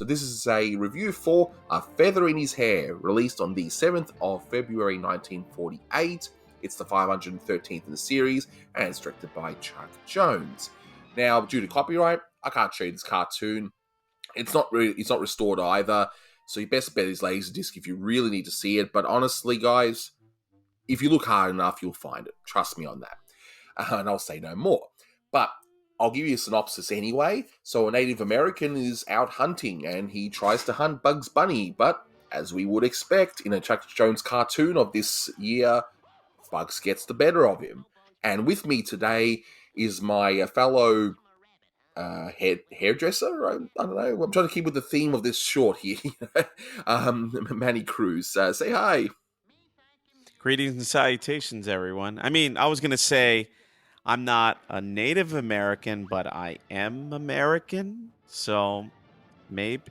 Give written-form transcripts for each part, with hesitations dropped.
So this is a review for A Feather in His Hare, released on the 7th of February 1948. It's the 513th in the series, and it's directed by Chuck Jones. Now, due to copyright, I can't show you this cartoon. It's not restored either, so your best bet is Laserdisc if you really need to see it. But honestly, guys, if you look hard enough, you'll find it. Trust me on that. And I'll say no more. But I'll give you a synopsis anyway. So a Native American is out hunting, and he tries to hunt Bugs Bunny. But as we would expect in a Chuck Jones cartoon of this year, Bugs gets the better of him. And with me today is my fellow hairdresser. I don't know. I'm trying to keep with the theme of this short here. Manny Cruz. Say hi. Greetings and salutations, everyone. I mean, I was going to say I'm not a Native American, but I am American. So maybe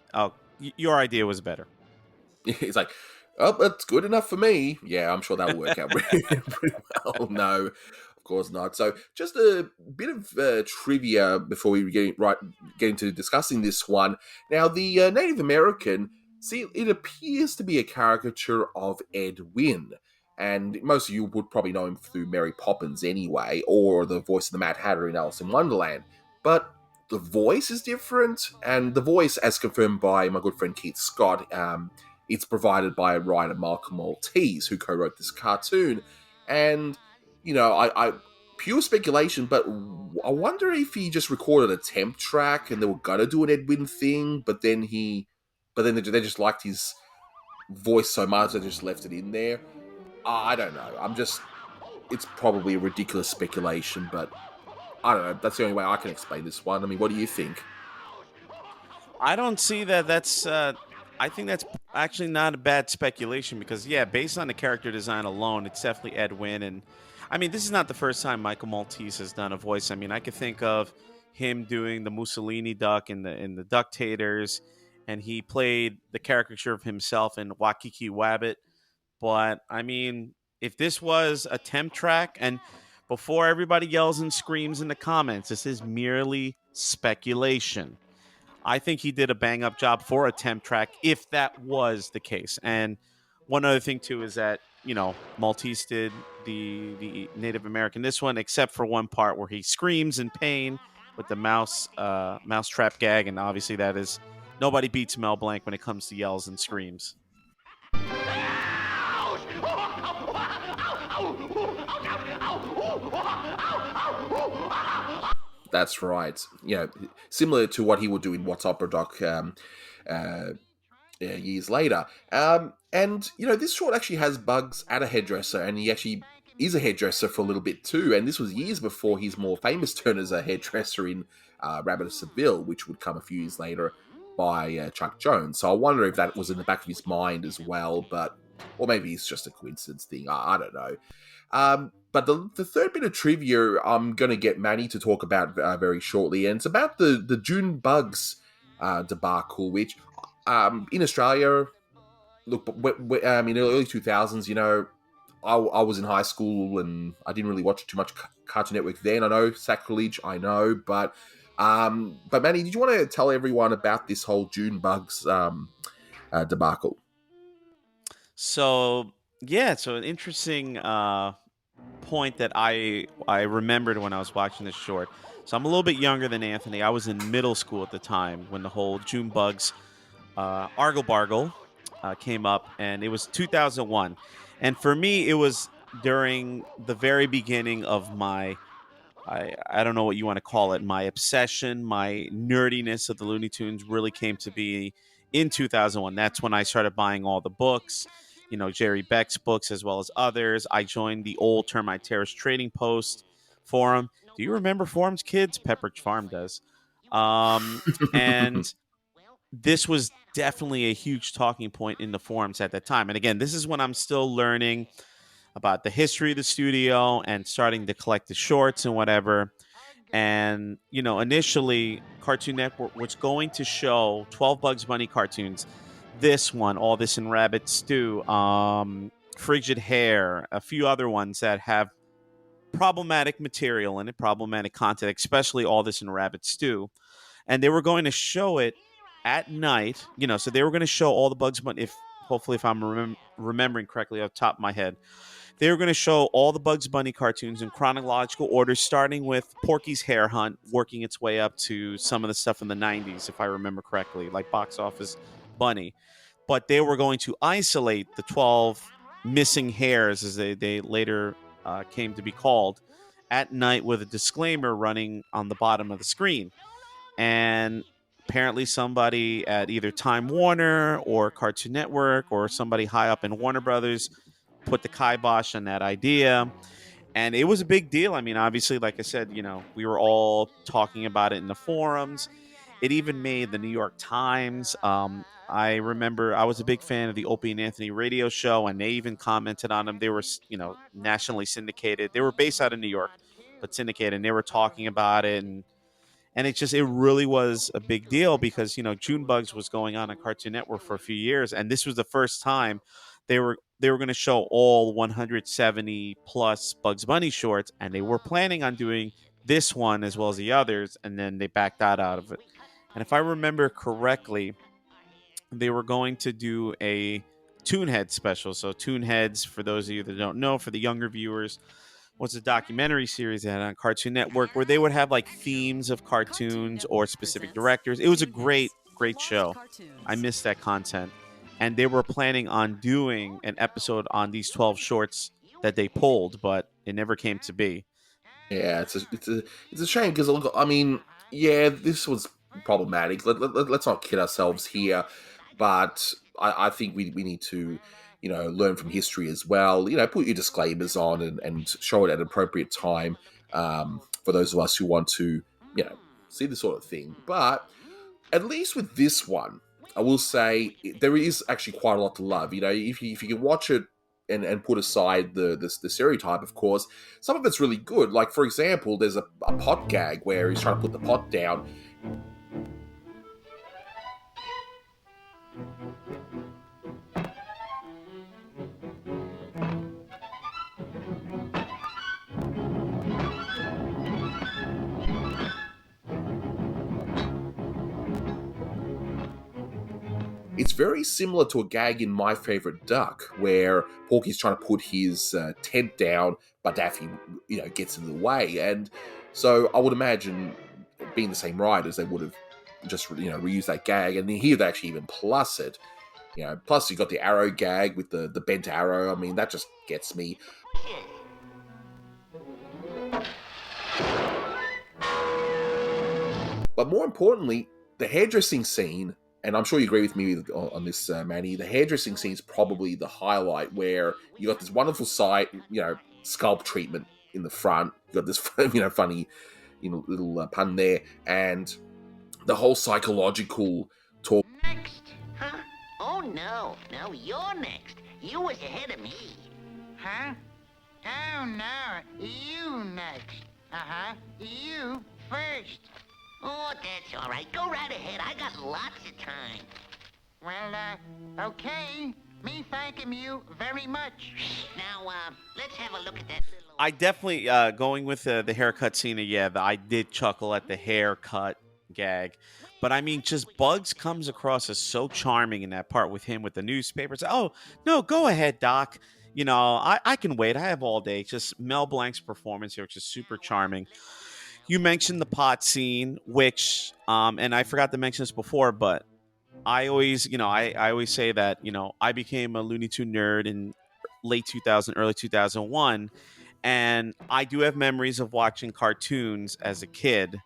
your idea was better. He's like, oh, that's good enough for me. Yeah, I'm sure that'll work out pretty well. No, of course not. So just a bit of trivia before we get into discussing this one. Now, the Native American, see, it appears to be a caricature of Ed Wynn. And most of you would probably know him through Mary Poppins anyway, or the voice of the Mad Hatter in Alice in Wonderland. But the voice is different, and the voice, as confirmed by my good friend Keith Scott, it's provided by writer Michael Maltese, who co-wrote this cartoon. And, you know, I pure speculation, but I wonder if he just recorded a temp track and they were gonna do an Ed Wynn thing, but then they just liked his voice so much they just left it in there. I don't know. It's probably a ridiculous speculation, but I don't know. That's the only way I can explain this one. I mean, what do you think? I don't see that. I think that's actually not a bad speculation because, yeah, based on the character design alone, it's definitely Ed Wynn. And I mean, this is not the first time Michael Maltese has done a voice. I mean, I could think of him doing the Mussolini duck in the Ductators, and he played the caricature of himself in Waikiki Wabbit. But I mean, if this was a temp track, and before everybody yells and screams in the comments, this is merely speculation. I think he did a bang up job for a temp track if that was the case. And one other thing too is that, you know, Maltese did the Native American this one, except for one part where he screams in pain with the mousetrap gag, and obviously that is nobody beats Mel Blanc when it comes to yells and screams. That's right. You know, similar to what he would do in What's Opera Doc years later. And, you know, this short actually has Bugs at a hairdresser, and he actually is a hairdresser for a little bit too. And this was years before his more famous turn as a hairdresser in Rabbit of Seville, which would come a few years later by Chuck Jones. So I wonder if that was in the back of his mind as well, or maybe it's just a coincidence thing. I don't know. But the third bit of trivia I'm going to get Manny to talk about very shortly, and it's about the June Bugs debacle, which in Australia, look, in the early 2000s, you know, I was in high school and I didn't really watch too much Cartoon Network then. I know, sacrilege, I know, but Manny, did you want to tell everyone about this whole June Bugs debacle? So, yeah, so an interesting point that I remembered when I was watching this short. So I'm a little bit younger than Anthony. I was in middle school at the time when the whole June Bugs Argle Bargle came up, and it was 2001. And for me, it was during the very beginning of my, I don't know what you want to call it, my obsession, my nerdiness of the Looney Tunes really came to be in 2001. That's when I started buying all the books, you know, Jerry Beck's books as well as others. I joined the old Termite Terrace Trading Post forum. Do you remember forums, kids? Pepperidge Farm does. And this was definitely a huge talking point in the forums at that time. And again, this is when I'm still learning about the history of the studio and starting to collect the shorts and whatever. And, you know, initially, Cartoon Network was going to show 12 Bugs Bunny cartoons. This one, All This in Rabbit Stew, Frigid Hare, a few other ones that have problematic material and problematic content, especially All This in Rabbit Stew. And they were going to show it at night, so they were going to show all the Bugs Bunny. If hopefully, if I'm remembering correctly off the top of my head, they were going to show all the Bugs Bunny cartoons in chronological order, starting with Porky's Hare Hunt, working its way up to some of the stuff in the '90s, if I remember correctly, like Box Office Bunny. But they were going to isolate the 12 missing hairs, as they later came to be called, at night with a disclaimer running on the bottom of the screen. And apparently somebody at either Time Warner or Cartoon Network or somebody high up in Warner Brothers put the kibosh on that idea. And it was a big deal. I mean, obviously, like I said, we were all talking about it in the forums. It even made the New York Times. I remember I was a big fan of the Opie and Anthony radio show, and they even commented on them. They were, nationally syndicated. They were based out of New York, but syndicated, and they were talking about it. And it really was a big deal because June Bugs was going on Cartoon Network for a few years, and this was the first time they were going to show all 170 plus Bugs Bunny shorts, and they were planning on doing this one as well as the others, and then they backed out of it. And if I remember correctly, they were going to do a ToonHeads special. So ToonHeads, for those of you that don't know, for the younger viewers, was a documentary series they had on Cartoon Network where they would have like themes of cartoons or specific directors. It was a great, great show. I missed that content. And they were planning on doing an episode on these 12 shorts that they pulled, but it never came to be. Yeah, it's a shame because I mean, yeah, this was problematic. Let's not kid ourselves here, but I think we need to learn from history as well. Put your disclaimers on and show it at an appropriate time for those of us who want to see this sort of thing. But at least with this one, I will say there is actually quite a lot to love. If you can watch it and put aside the stereotype, of course, some of it's really good. Like, for example, there's a pot gag where he's trying to put the pot down. It's very similar to a gag in My Favorite Duck, where Porky's trying to put his tent down, but Daffy, gets in the way. And so I would imagine, being the same writers, they would have just, reused that gag. And here they actually even plus it. Plus you got the arrow gag with the bent arrow. I mean, that just gets me. But more importantly, the hairdressing scene, and I'm sure you agree with me on this, Manny, the hairdressing scene is probably the highlight, where you got this wonderful sight, scalp treatment in the front. You got this, funny, little pun there, and the whole psychological talk. Next, huh? Oh no, you're next. You was ahead of me. Huh? Oh no, you next. You first. Oh, that's all right. Go right ahead. I got lots of time. Well, okay. Me thanking you very much. Now, let's have a look at that little... I definitely, going with the haircut scene, I did chuckle at the haircut gag. But I mean, just Bugs comes across as so charming in that part with him with the newspapers. Oh, no, go ahead, Doc. I can wait. I have all day. Just Mel Blanc's performance here, which is super charming. You mentioned the pot scene, which, and I forgot to mention this before, but I always, I always say that, I became a Looney Tune nerd in late 2000, early 2001. And I do have memories of watching cartoons as a kid,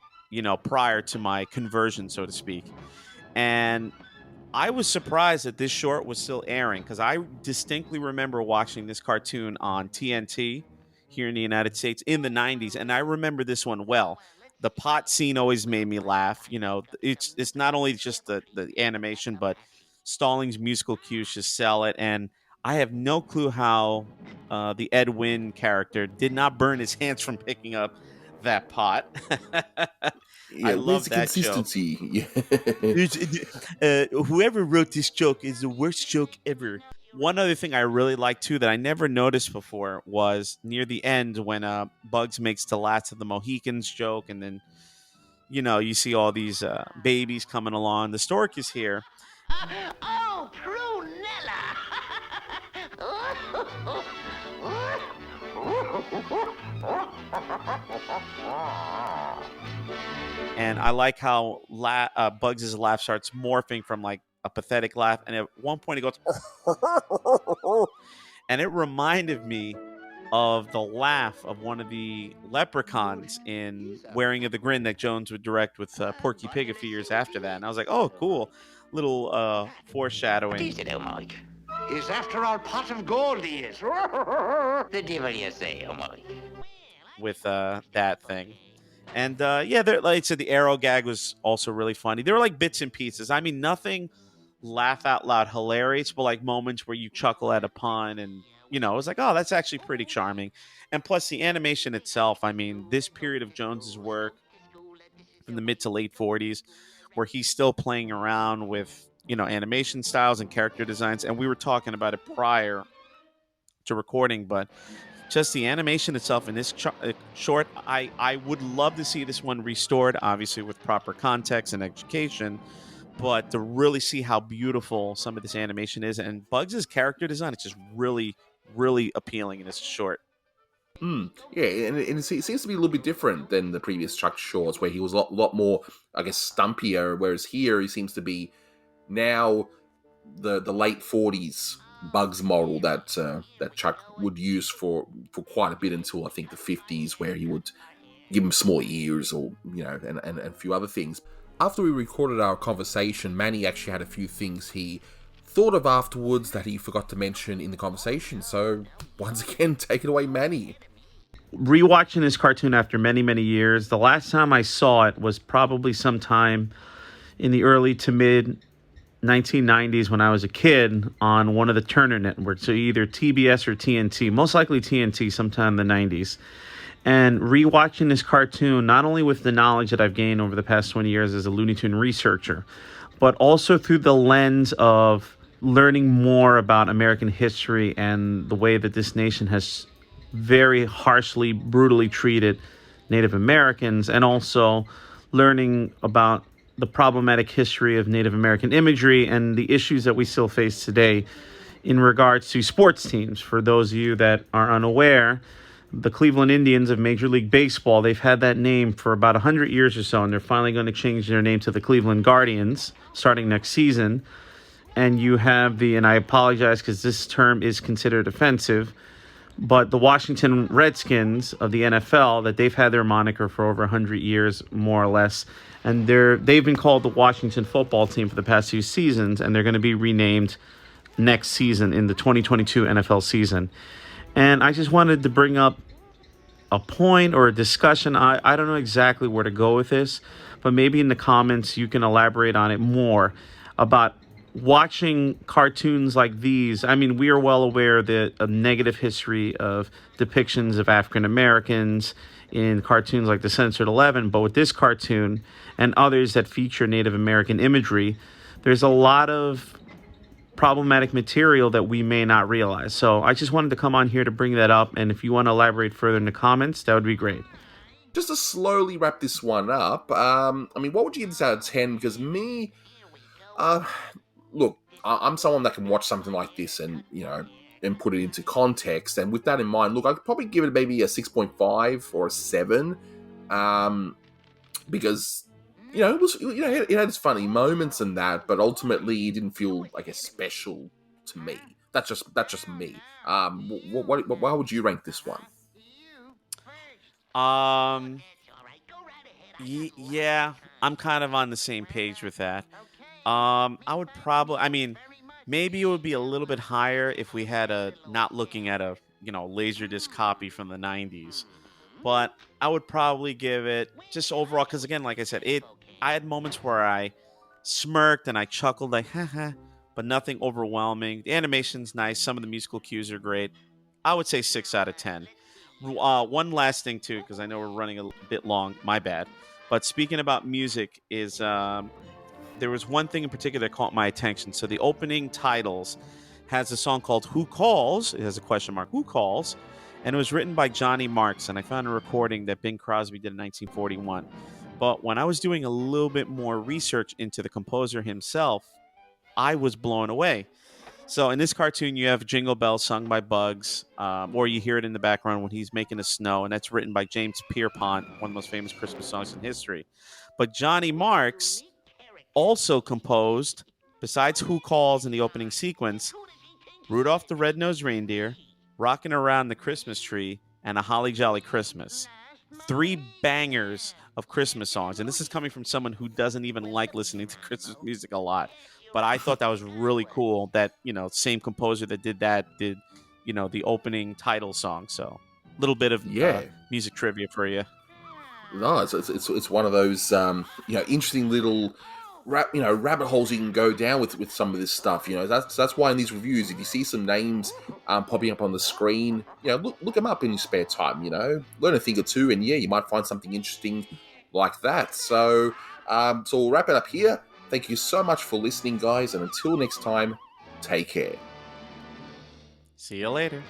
prior to my conversion, so to speak. And I was surprised that this short was still airing, because I distinctly remember watching this cartoon on TNT here in the United States in the 90s, and I remember this one well. The pot scene always made me laugh. It's not only just the animation, but Stallings' musical cues just sell it. And I have no clue how the Ed Wynn character did not burn his hands from picking up that pot. Yeah, I love the that consistency. Whoever wrote this joke is the worst joke ever. One other thing I really like too that I never noticed before was near the end when Bugs makes the last of the Mohicans joke, and then you see all these babies coming along. The stork is here. Oh, Prunella! And I like how Bugs' laugh starts morphing from like a pathetic laugh. And at one point he goes, and it reminded me of the laugh of one of the leprechauns in Wearing of the Grin that Jones would direct with Porky Pig a few years after that. And I was like, oh, cool. Little foreshadowing. Tease it, oh, Mike. He's after our pot of gold, he is. The devil you say, oh, Mike. With that thing. And yeah, like I said, the arrow gag was also really funny. There were like bits and pieces. I mean, nothing laugh out loud hilarious, but like moments where you chuckle at a pun, and it was like, oh, that's actually pretty charming. And plus the animation itself, I mean, this period of Jones's work in the mid to late 40s, where he's still playing around with animation styles and character designs, and we were talking about it prior to recording, but just the animation itself in this short, I would love to see this one restored, obviously with proper context and education, but to really see how beautiful some of this animation is. And Bugs' character design is just really, really appealing in this short. Yeah, and it seems to be a little bit different than the previous Chuck shorts, where he was a lot more, I guess, stumpier, whereas here he seems to be now the late 40s Bugs model that Chuck would use for quite a bit until I think the 50s, where he would give him small ears or and a few other things. After we recorded our conversation, Manny actually had a few things he thought of afterwards that he forgot to mention in the conversation. So once again, take it away, Manny. Rewatching this cartoon after many, many years, the last time I saw it was probably sometime in the early to mid 1990s when I was a kid on one of the Turner networks, so either TBS or TNT, most likely TNT sometime in the 90s. And rewatching this cartoon, not only with the knowledge that I've gained over the past 20 years as a Looney Tune researcher, but also through the lens of learning more about American history and the way that this nation has very harshly, brutally treated Native Americans, and also learning about the problematic history of Native American imagery and the issues that we still face today in regards to sports teams. For those of you that are unaware, the Cleveland Indians of Major League Baseball, they've had that name for about 100 years or so, and they're finally going to change their name to the Cleveland Guardians starting next season. And you have and I apologize because this term is considered offensive, but the Washington Redskins of the NFL, that they've had their moniker for over 100 years, more or less. And they've been called the Washington football team for the past few seasons, and they're going to be renamed next season in the 2022 NFL season. And I just wanted to bring up a point or a discussion. I don't know exactly where to go with this, but maybe in the comments you can elaborate on it more about watching cartoons like these. I mean, we are well aware that a negative history of depictions of African Americans in cartoons like The Censored 11, but with this cartoon and others that feature Native American imagery, there's a lot of problematic material that we may not realize. So I just wanted to come on here to bring that up, and if you want to elaborate further in the comments, that would be great. Just to slowly wrap this one up, I mean, what would you give this out of 10? Because me, look, I'm someone that can watch something like this and, and put it into context. And with that in mind, look, I'd probably give it maybe a 6.5 or a 7. Because, it was, it had its funny moments and that, but ultimately it didn't feel, I guess, special to me. That's just me. Why would you rank this one? Yeah, I'm kind of on the same page with that. I would probably, maybe it would be a little bit higher if we had not looking at a, Laserdisc copy from the 90s. But I would probably give it just overall, because again, like I said, I had moments where I smirked and I chuckled like, haha, but nothing overwhelming. The animation's nice. Some of the musical cues are great. I would say 6 out of 10. One last thing too, because I know we're running a bit long. My bad. But speaking about music is, there was one thing in particular that caught my attention. So the opening titles has a song called Who Calls? It has a question mark. Who Calls? And it was written by Johnny Marks. And I found a recording that Bing Crosby did in 1941. But when I was doing a little bit more research into the composer himself, I was blown away. So in this cartoon, you have Jingle Bells sung by Bugs, or you hear it in the background when he's making the snow, and that's written by James Pierpont, one of the most famous Christmas songs in history. But Johnny Marks also composed, besides Who Calls in the opening sequence, Rudolph the Red-Nosed Reindeer, Rockin' Around the Christmas Tree, and A Holly Jolly Christmas. 3 bangers of Christmas songs. And this is coming from someone who doesn't even like listening to Christmas music a lot. But I thought that was really cool that, same composer that did that did, the opening title song. So a little bit of music trivia for you. No, it's one of those interesting little rabbit holes you can go down with some of this stuff. That's why in these reviews, if you see some names popping up on the screen, look them up in your spare time. Learn a thing or two, and you might find something interesting like that. So we'll wrap it up here. Thank you so much for listening, guys, and until next time, take care. See you later.